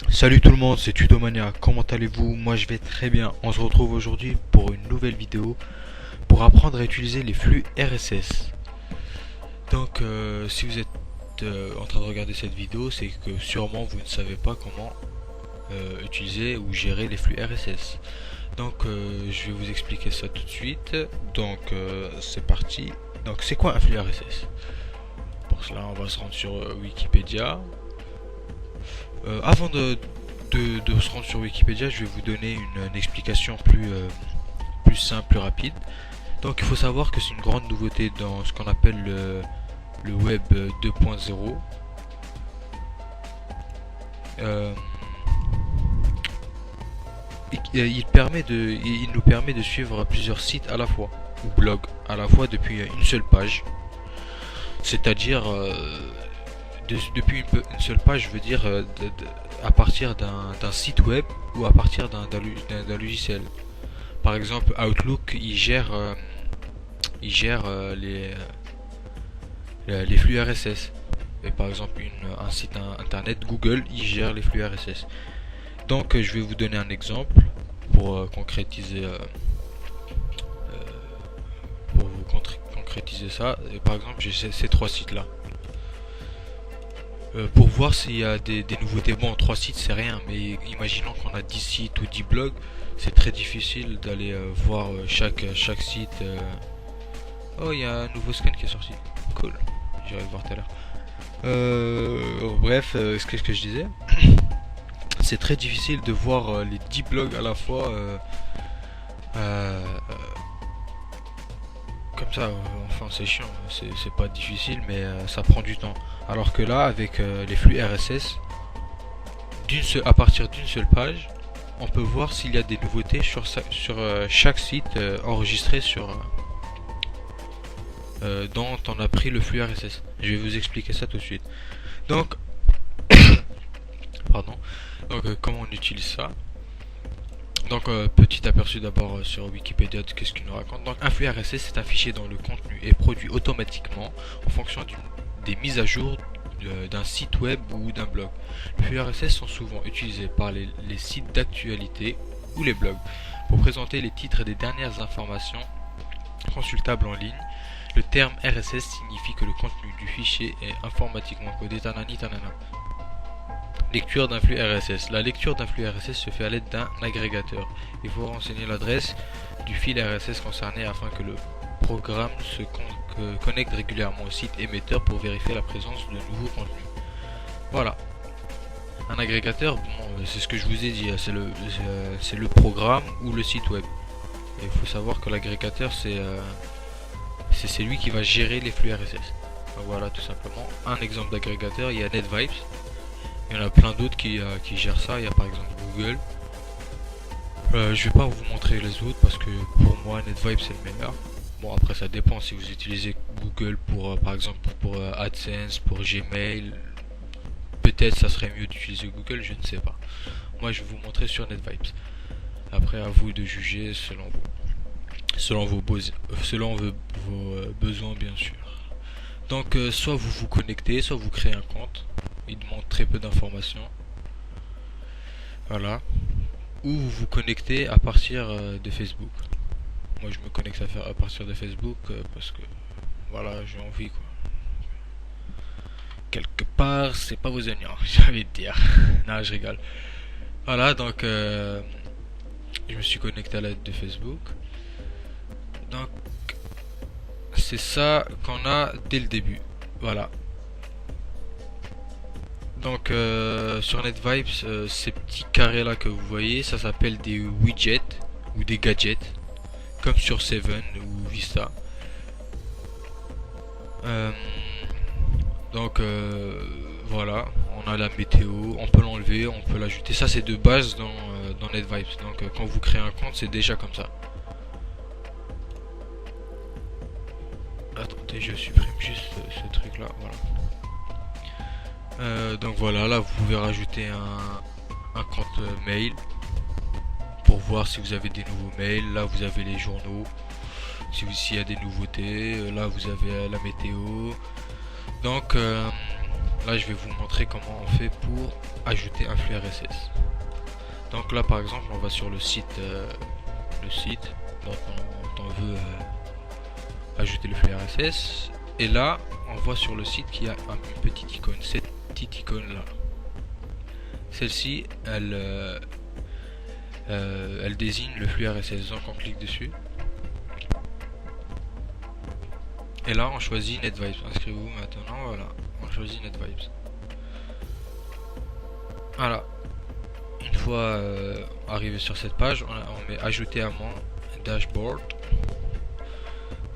Salut tout le monde, c'est Tutomania, comment allez-vous? Moi je vais très bien. On se retrouve aujourd'hui pour une nouvelle vidéo pour apprendre à utiliser les flux RSS. Donc si vous êtes en train de regarder cette vidéo, c'est que sûrement vous ne savez pas comment utiliser ou gérer les flux RSS. Donc je vais vous expliquer ça tout de suite. Donc c'est parti. Donc c'est quoi un flux RSS? Pour cela on va se rendre sur Wikipédia. Avant de se rendre sur Wikipédia, je vais vous donner une explication plus simple, plus rapide. Donc il faut savoir que c'est une grande nouveauté dans ce qu'on appelle le web 2.0. Il nous permet de suivre plusieurs sites à la fois, ou blogs à la fois depuis une seule page. C'est-à-dire depuis une seule page, je veux dire à partir d'un site web ou à partir d'un logiciel. Par exemple, Outlook il gère les flux RSS. Et par exemple, un site internet Google il gère les flux RSS. Donc je vais vous donner un exemple pour concrétiser ça. Et par exemple, j'ai ces trois sites là. Pour voir s'il y a des nouveautés. Bon, 3 sites c'est rien, mais imaginons qu'on a 10 sites ou 10 blogs, c'est très difficile d'aller voir chaque site. Oh, il y a un nouveau scan qui est sorti. Cool, j'irai le voir tout à l'heure. Bref, ce que je disais, c'est très difficile de voir les 10 blogs à la fois. Comme ça, enfin c'est chiant, c'est pas difficile, mais ça prend du temps. Alors que là, avec les flux RSS, à partir d'une seule page, on peut voir s'il y a des nouveautés sur chaque site enregistré dont on a pris le flux RSS. Je vais vous expliquer ça tout de suite. Donc, pardon. Donc, comment on utilise ça? Donc petit aperçu d'abord sur Wikipédia de qu'est-ce qu'il nous raconte. Donc un flux RSS c'est un fichier dont le contenu est produit automatiquement en fonction des mises à jour d'un site web ou d'un blog. Les flux RSS sont souvent utilisés par les sites d'actualité ou les blogs pour présenter les titres des dernières informations consultables en ligne. Le terme RSS signifie que le contenu du fichier est informatiquement codé tanani tanana. Lecture d'un flux RSS. La lecture d'un flux RSS se fait à l'aide d'un agrégateur. Il faut renseigner l'adresse du fil RSS concerné afin que le programme se connecte régulièrement au site émetteur pour vérifier la présence de nouveaux contenus. Voilà. Un agrégateur, bon, c'est ce que je vous ai dit, c'est le programme ou le site web. Et il faut savoir que l'agrégateur c'est lui qui va gérer les flux RSS. Donc voilà, tout simplement. Un exemple d'agrégateur, il y a NetVibes. Il y en a plein d'autres qui gèrent ça. Il y a par exemple Google. Je vais pas vous montrer les autres parce que pour moi NetVibes c'est le meilleur. Bon, après ça dépend si vous utilisez Google pour par exemple pour AdSense, pour Gmail. Peut-être ça serait mieux d'utiliser Google, je ne sais pas. Moi je vais vous montrer sur NetVibes. Après à vous de juger selon vos besoins bien sûr. Donc soit vous vous connectez, soit vous créez un compte. Il demande très peu d'informations. Voilà. Ou vous vous connectez à partir de Facebook. Moi je me connecte à partir de Facebook parce que voilà, j'ai envie quoi. Quelque part, c'est pas vos oignons, j'ai envie de dire. Non, je rigole. Voilà, donc je me suis connecté à l'aide de Facebook. Donc c'est ça qu'on a dès le début. Voilà. Donc sur NetVibes, ces petits carrés là que vous voyez, ça s'appelle des widgets ou des gadgets, comme sur Seven ou Vista. Donc voilà, on a la météo, on peut l'enlever, on peut l'ajouter. Ça c'est de base dans NetVibes. Donc quand vous créez un compte, c'est déjà comme ça. Attendez, je supprime juste ce truc là, voilà. Donc voilà, là vous pouvez rajouter un compte mail pour voir si vous avez des nouveaux mails. Là vous avez les journaux, s'il y a des nouveautés. Là vous avez la météo. Donc là je vais vous montrer comment on fait pour ajouter un flux RSS. Donc là par exemple on va sur le site donc on veut ajouter le flux RSS, et là on voit sur le site qu'il y a une petite icône, cette petite icône là. Celle-ci elle désigne le flux RSS, donc on clique dessus et là on choisit NetVibes. Inscrivez-vous maintenant. Voilà, on choisit NetVibes. Voilà, une fois arrivé sur cette page, on met ajouter à mon dashboard.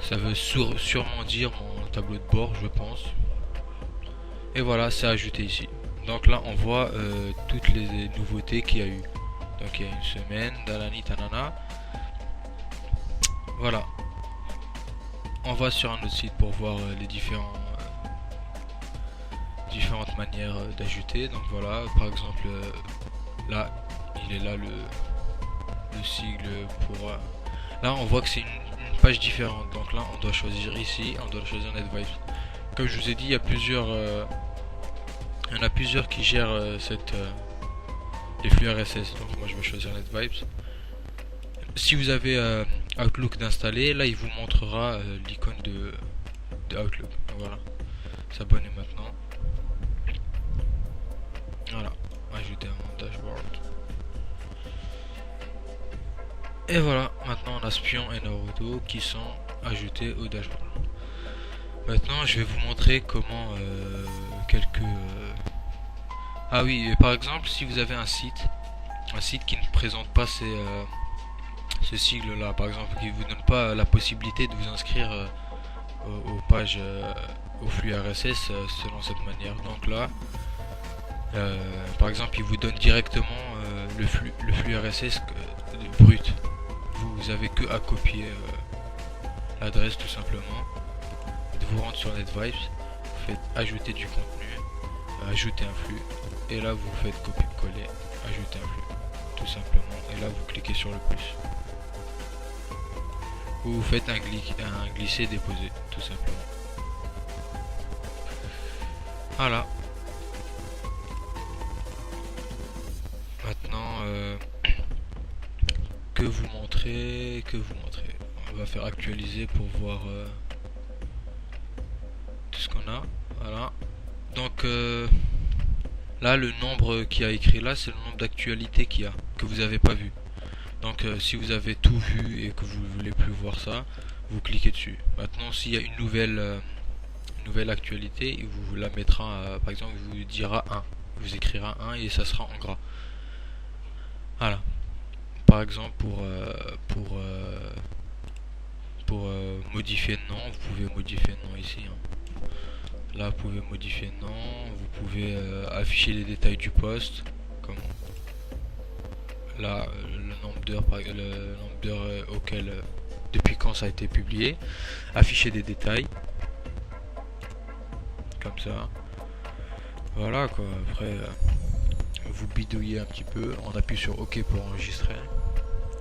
Ça veut sûrement dire mon tableau de bord, je pense. Et voilà, c'est ajouté ici. Donc là on voit toutes les nouveautés qu'il y a eu. Donc il y a une semaine, Dalani Tanana. Voilà. On va sur un autre site pour voir les différentes manières d'ajouter. Donc voilà, par exemple là il est là le sigle pour là on voit que c'est une page différente. Donc là on doit choisir ici, on doit choisir NetVibes. Comme je vous ai dit, il y a plusieurs il y en a plusieurs qui gèrent les flux RSS. Donc moi je vais choisir NetVibes. Si vous avez Outlook d'installer, là il vous montrera l'icône de Outlook. Donc voilà, s'abonner maintenant. Voilà, ajouter à mon dashboard. Et voilà, maintenant on a Spion et Naruto qui sont ajoutés au dashboard. Maintenant je vais vous montrer comment quelques ah oui, par exemple si vous avez un site qui ne présente pas ce sigle là, par exemple qui vous donne pas la possibilité de vous inscrire aux pages au flux RSS selon cette manière. Donc là par exemple il vous donne directement le flux RSS brut. Vous avez que à copier l'adresse tout simplement. Vous rentrez sur NetVibes, vous faites ajouter du contenu, ajouter un flux, et là vous faites copier-coller, ajouter un flux tout simplement, et là vous cliquez sur le plus. Vous faites un glisser-déposer tout simplement. Voilà. Maintenant que vous montrer, on va faire actualiser pour voir tout ce qu'on a. Voilà, donc là le nombre qui a écrit là, c'est le nombre d'actualités qu'il y a que vous avez pas vu. Donc si vous avez tout vu et que vous voulez plus voir ça, vous cliquez dessus. Maintenant s'il y a une nouvelle actualité, il vous la mettra par exemple, il vous dira 1, il vous écrira 1 et ça sera en gras. Voilà, par exemple pour modifier le nom, vous pouvez modifier le nom ici hein. Là vous pouvez modifier le nom, vous pouvez afficher les détails du post, comme là le nombre d'heures auquel depuis quand ça a été publié, afficher des détails comme ça. Voilà quoi, après vous bidouillez un petit peu, on appuie sur OK pour enregistrer.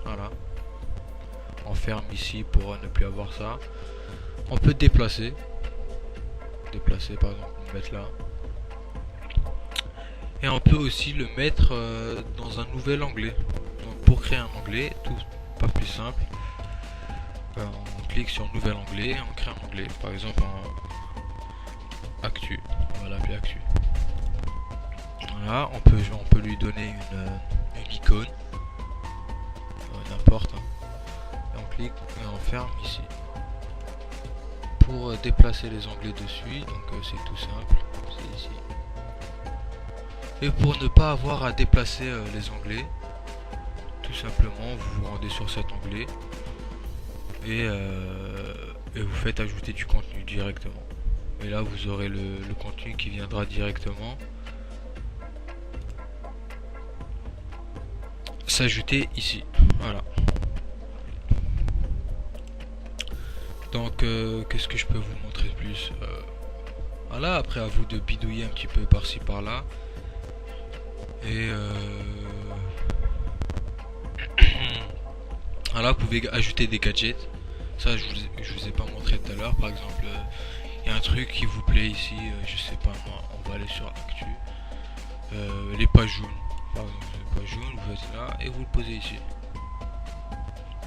Voilà, on ferme ici pour ne plus avoir ça. On peut déplacer par exemple, le mettre là, et on peut aussi le mettre dans un nouvel onglet. Donc pour créer un onglet, tout pas plus simple, on clique sur nouvel onglet et on crée un onglet, par exemple en actu, on va l'appeler actu. Voilà, on peut lui donner une icône, n'importe hein. Et on clique et on ferme ici. Pour déplacer les onglets dessus, donc c'est tout simple, c'est ici. Et pour ne pas avoir à déplacer les onglets, tout simplement vous vous rendez sur cet onglet et vous faites ajouter du contenu directement. Et là vous aurez le contenu qui viendra directement s'ajouter ici. Voilà. Donc qu'est-ce que je peux vous montrer de plus voilà, après à vous de bidouiller un petit peu par-ci par-là. Et Voilà, vous pouvez ajouter des gadgets. Ça, je vous ai pas montré tout à l'heure. Par exemple, il y a un truc qui vous plaît ici, je sais pas moi, on va aller sur Actu. Les pages jaunes. Par exemple, les pages jaunes, vous êtes là et vous le posez ici.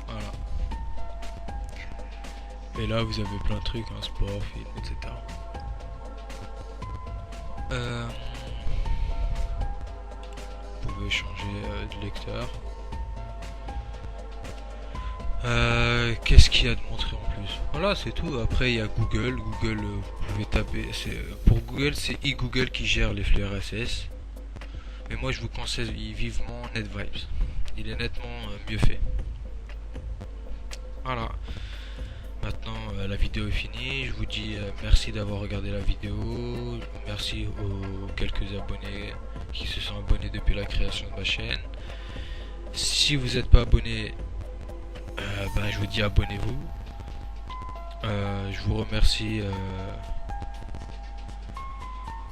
Voilà. Et là, vous avez plein de trucs, hein, sport, film, etc. Vous pouvez changer de lecteur. Qu'est-ce qu'il y a de montré en plus? Voilà, c'est tout. Après, il y a Google. Google, vous pouvez taper. Pour Google, c'est eGoogle qui gère les flux RSS. Mais moi, je vous conseille vivement NetVibes. Il est nettement mieux fait. Voilà. Maintenant, la vidéo est finie. Je vous dis merci d'avoir regardé la vidéo. Merci aux quelques abonnés qui se sont abonnés depuis la création de ma chaîne. Si vous n'êtes pas abonné, je vous dis abonnez-vous. Je vous remercie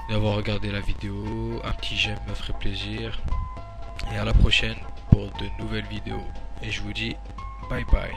d'avoir regardé la vidéo. Un petit j'aime me ferait plaisir. Et à la prochaine pour de nouvelles vidéos. Et je vous dis bye bye.